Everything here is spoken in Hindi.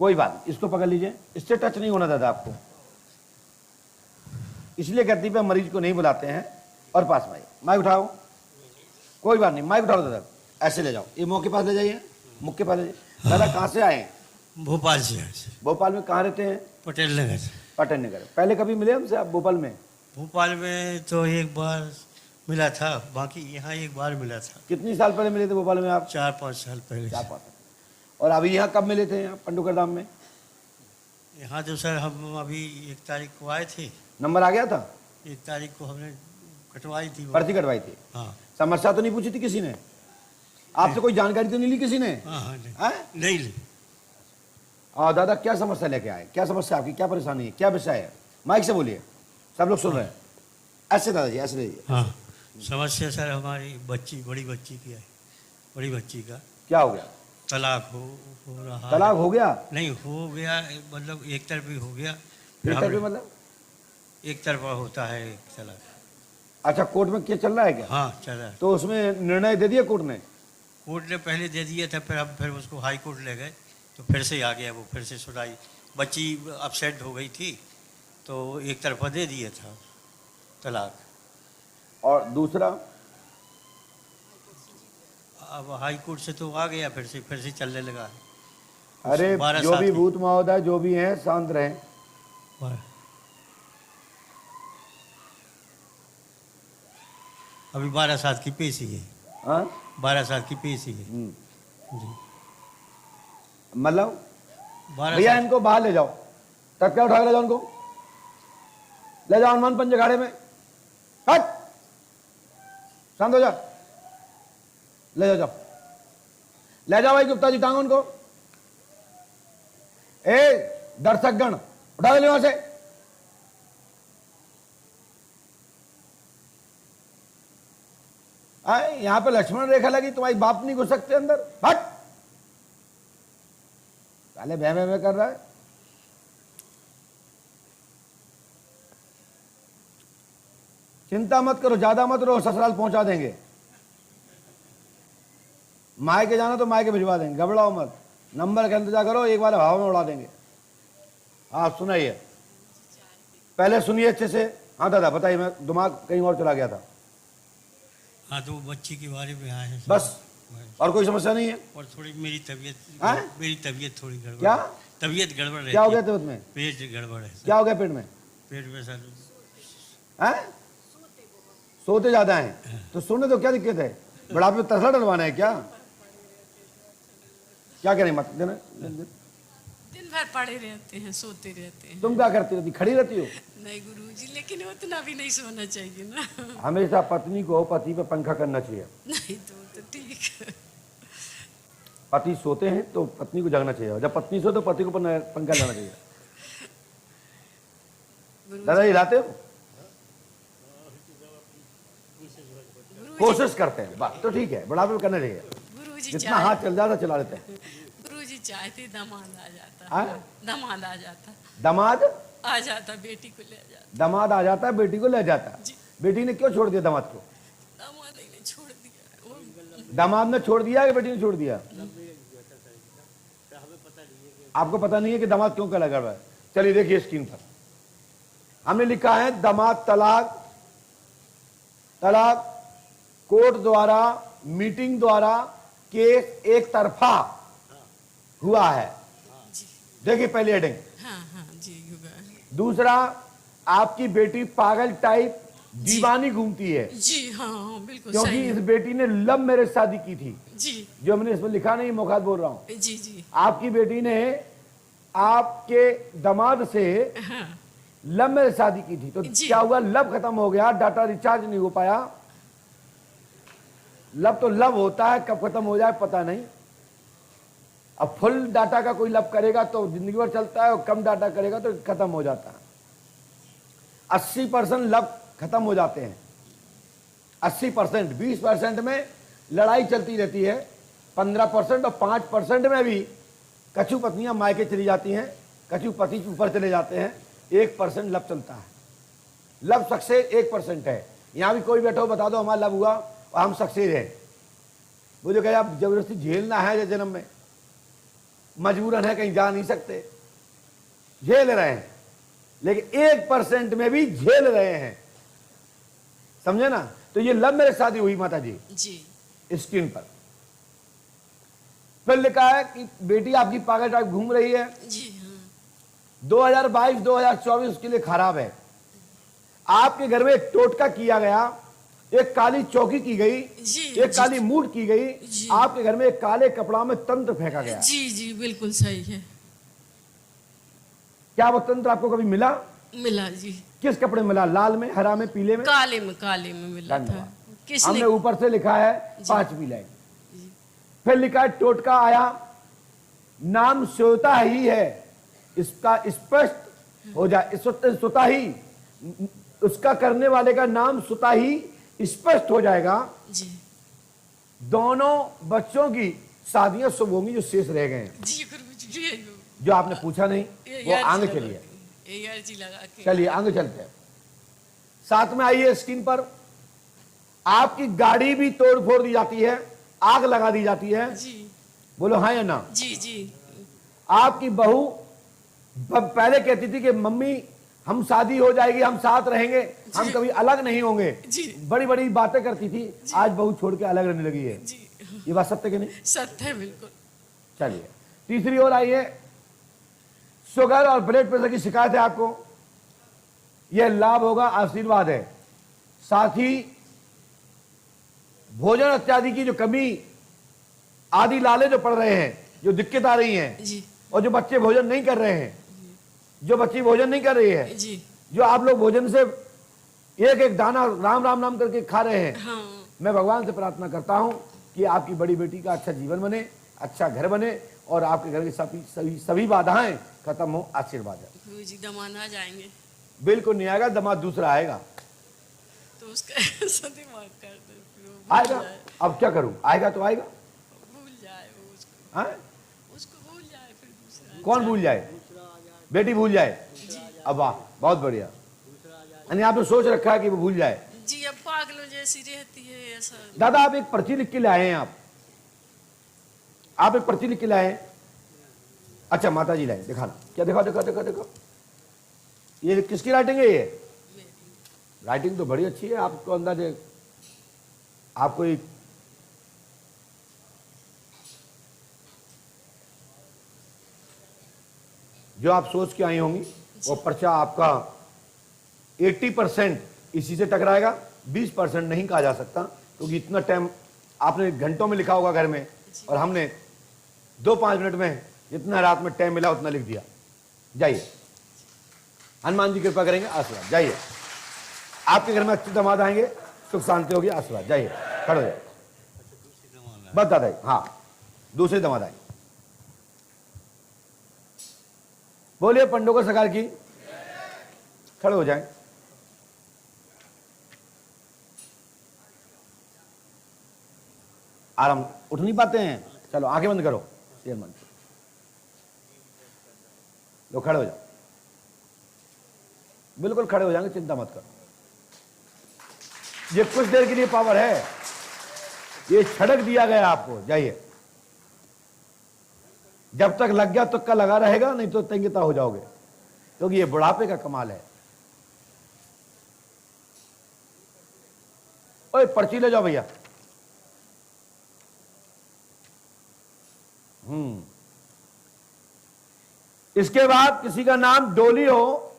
कोई बात नहीं, इसको पकड़ लीजिए, इससे टच नहीं होना दादा आपको। इसलिए गद्दी पे मरीज को नहीं बुलाते हैं। और पास में माइक उठाओ, कोई बात नहीं, माइक उठाओ दादा, ऐसे ले जाओ, ये मुंह के पास ले जाइए, मुख के पास ले जाइए। दादा कहाँ से आए हैं? भोपाल से। भोपाल में कहाँ रहते हैं? पटेल नगर। पटेल नगर। पहले कभी मिले हमसे आप भोपाल में? भोपाल में तो एक बार मिला था, बाकी यहाँ एक बार मिला था। कितनी साल पहले मिले थे भोपाल में आप? 4-5 साल पहले। 4-5 साल। और अभी यहाँ कब मिले थे? यहाँ पंडुकर धाम में? यहाँ तो सर हम अभी 1 तारीख को आए थे। नंबर आ गया था? 1 तारीख को हमने कटवाई थी, पर्ची कटवाई थी। हाँ। समस्या तो नहीं पूछी थी किसी ने आपसे? कोई जानकारी तो नहीं ली किसी ने? हाँ नहीं ली। दादा क्या समस्या लेके आए? क्या समस्या आपकी, क्या परेशानी है, क्या विषय है? माइक से बोलिए, सब लोग सुन रहे हैं। ऐसे दादाजी, ऐसे लीजिए। हाँ, समस्या सर हमारी बड़ी बच्ची की है। बड़ी बच्ची का क्या हो गया? तलाक हो रहा। तलाक हो गया? नहीं हो गया, मतलब एक तरफी हो गया। एक तरफी मतलब? एक तरफा होता है एक तलाक। अच्छा, कोर्ट में केस चल रहा है क्या? हाँ चल रहा है। तो उसमें निर्णय दे दिया कोर्ट ने? कोर्ट ने पहले दे दिया था, फिर हम उसको हाई कोर्ट ले गए, तो फिर से आ गया वो, फिर से सुनाई। बच्ची अपसेट हो गई थी तो एक तरफा दे दिया था तलाक। और दूसरा? अब हाई कोर्ट से तो आ गया, फिर से चलने लगा। अरे जो भी भूत महोदय जो भी हैं शांत रहें। अभी 12 साल की पेशी है। हाँ, 12 साल की पेशी है जी। मतलब भैया इनको बाहर ले जाओ, तत्काल उठा के ले जाओ, उनको ले जाओ हनुमान पंच अखाड़े में। हट, शांत हो जा, ले जाओ, ले जाओ भाई गुप्ता जी, टांगो उनको। ए दर्शक गण, उठा ले वहां से। यहां पे लक्ष्मण रेखा लगी, तुम्हारी बाप नहीं घुस सकते अंदर। हट, पहले भय कर रहा है। चिंता मत करो, ज्यादा मत रहो, ससुराल पहुंचा देंगे। मायके जाना तो मायके भिजवा देंगे, घबराओ मत। नंबर का इंतजार करो, एक बार हवा में उड़ा देंगे। हाँ सुनाइए, पहले सुनिए अच्छे से। हाँ दादा बताइए, मैं दिमाग कहीं और चला गया था। हाँ तो बच्ची के बारे में आए हैं बस, और कोई समस्या नहीं है? और थोड़ी मेरी तबीयत थोड़ी गड़बड़। क्या तबीयत गड़बड़ है? क्या हो गया तबीयत में? पेट गड़बड़ है। क्या हो गया पेट में? पेट में सर सोते ज्यादा हैं तो सोने तो क्या दिक्कत है? बुढ़ापे में तसला डलवाना है क्या? क्या करें, मत देना। दिन भर पड़े रहते हैं, सोते रहते हैं। तुम क्या करती रहती, खड़ी रहती हो? नहीं गुरुजी, लेकिन उतना भी नहीं सोना चाहिए ना। हमेशा पत्नी को पति पे पंखा करना चाहिए। नहीं तो ठीक है। पति सोते हैं तो पत्नी को जगना चाहिए, जब पत्नी सो तो पति को पंखा लाना चाहिए। दादा हिलाते हो? कोशिश करते हैं, बात तो ठीक है, बुढ़ापे में करना चाहिए। जितना हाथ चल जाता चला लेते हैं। गुरुजी चाहते दामाद आ जाता, दामाद आ जाता, दामाद आ जाता, बेटी को ले जाता। दामाद आ जाता है, बेटी को ले जाता। बेटी ने क्यों छोड़ दिया दामाद को? दामाद ने छोड़ दिया। दामाद ने छोड़ दिया कि बेटी ने छोड़ दिया? आपको पता नहीं है कि दामाद क्यों कला गड़बड़ है? चलिए देखिए स्क्रीन पर हमने लिखा है दामाद तलाक। तलाक कोर्ट द्वारा, मीटिंग द्वारा केस एक तरफा हुआ है। देखिए पहले हेडिंग। हाँ हाँ जी। दूसरा, आपकी बेटी पागल टाइप दीवानी घूमती है। जी हाँ बिल्कुल, क्योंकि इस बेटी ने लव मैरिज शादी की थी। जी, जो हमने इसमें लिखा नहीं, मौखात बोल रहा हूं। जी जी। आपकी बेटी ने आपके दामाद से लव मैरिज शादी की थी, तो क्या हुआ? लव खत्म हो गया, डाटा रिचार्ज नहीं हो पाया। लव तो लव होता है, कब खत्म हो जाए पता नहीं। अब फुल डाटा का कोई लव करेगा तो जिंदगी भर चलता है, और कम डाटा करेगा तो खत्म हो जाता है। 80% लव खत्म हो जाते हैं, 80%। 20% में लड़ाई चलती रहती है, 15% और 5% में भी कछु पत्नियां मायके चली जाती हैं, कछु पति ऊपर चले जाते हैं। 1% लव चलता है। लव सक्सेस 1% है। यहां भी कोई बैठा हो बता दो हमारा लव हुआ और हम सक्सेस हैं। वो जो कहे आप जबरदस्ती झेलना है जन्म में, मजबूरन है, कहीं जा नहीं सकते, झेल रहे हैं, लेकिन 1% में भी झेल रहे हैं, समझे ना। तो ये लव मैरिज शादी हुई माता जी स्क्रीन पर। फिर लिखा है कि बेटी आपकी पागल टाइप घूम रही है जी हाँ 2022-2024 उसके लिए खराब है। आपके घर में एक टोटका किया गया, एक काली चौकी की गई, एक काली मूठ की गई, आपके घर में एक काले कपड़ा में तंत्र फेंका गया। जी बिल्कुल सही है। क्या वो तंत्र आपको कभी मिला? मिला जी। किस कपड़े में मिला? लाल में, हरा में, पीले में? काले में मिला था। किसने? हमने ऊपर से लिखा है 5वीं लाइन, फिर लिखा है टोटका आया, नाम स्वता ही है, इसका स्पष्ट हो जाए, स्वता ही, उसका करने वाले का नाम स्वता ही स्पष्ट हो जाएगा जी। दोनों बच्चों की शादियां शुभ होंगी जो शेष रह गए हैं जी गुरु जो आपने पूछा नहीं, वो आगे चलिए, चलिए आगे चलते हैं। साथ में आइए स्क्रीन पर, आपकी गाड़ी भी तोड़ फोड़ दी जाती है, आग लगा दी जाती है जी। बोलो हाँ या ना? जी। आपकी बहू पहले कहती थी कि मम्मी हम शादी हो जाएगी, हम साथ रहेंगे, हम कभी अलग नहीं होंगे, बड़ी बड़ी बातें करती थी, आज बहू छोड़ के अलग रहने लगी है जी। ये बात सत्य कि नहीं? सत्य है बिल्कुल। चलिए तीसरी ओर आइए, शुगर और ब्लड प्रेशर की शिकायत है आपको, यह लाभ होगा, आशीर्वाद है। साथ ही भोजन इत्यादि की जो कमी आदि लाले जो पड़ रहे हैं, जो दिक्कत आ रही हैं जी। और जो बच्चे भोजन नहीं कर रहे हैं, जो बच्ची भोजन नहीं कर रही है जी। जो आप लोग भोजन से एक एक दाना राम राम नाम करके खा रहे हैं, हाँ। मैं भगवान से प्रार्थना करता हूं कि आपकी बड़ी बेटी का अच्छा जीवन बने, अच्छा घर बने और आपके घर की सभी बाधाएं खत्म हो, आशीर्वाद है। जी दामाद आ जाएंगे? बिल्कुल नहीं आएगा, दामाद दूसरा आएगा। तो उसका दिमाग कर दो, आएगा, अब क्या करूं, आएगा तो आएगा, भूल जाए वो उसको, हाँ? उसको भूल जाए, फिर दूसरा। कौन भूल जाए? बेटी भूल जाए? अब वाह, बहुत बढ़िया। यानी आपने सोच रखा है कि वो भूल जाए जी। अब पागलों जैसी रहती है ऐसा। दादा आप एक पर्ची लिख के लाए हैं, आप एक पर्ची लिख के लाए हैं? अच्छा माता जी लाए, दिखाना, क्या दिखाओ दिखाओ दिखाओ दिखाओ, ये किसकी राइटिंग है? ये राइटिंग तो बड़ी अच्छी है, आपको अंदाजे आपको एक जो आप सोच के आई होंगी वो पर्चा आपका 80% इसी से टकराएगा, 20% नहीं कहा जा सकता, क्योंकि इतना टाइम आपने घंटों में लिखा होगा घर में, और हमने 2-5 मिनट में जितना रात में टाइम मिला उतना लिख दिया। जाइए, हनुमान जी कृपा करेंगे, आशीर्वाद। जाइए, आपके घर में अच्छे दामाद आएंगे, सुख शांति होगी, आशीर्वाद। जाइए, खड़े हो जाइए, बस दादा, हाँ दूसरे दामाद आएंगे। बोलिए पंडों को सरकार की, खड़े हो जाएं। आराम, उठ नहीं पाते हैं, चलो आंखें बंद करो, ये मन लो, खड़े हो जाओ, बिल्कुल खड़े हो जाएंगे, चिंता मत करो, ये कुछ देर के लिए पावर है, ये छड़क दिया गया आपको। जाइए, जब तक लग गया तुक्का लगा रहेगा, नहीं तो तंगिता हो जाओगे, क्योंकि ये बुढ़ापे का कमाल है। ओए पर्ची ले जाओ भैया। इसके बाद किसी का नाम डोली हो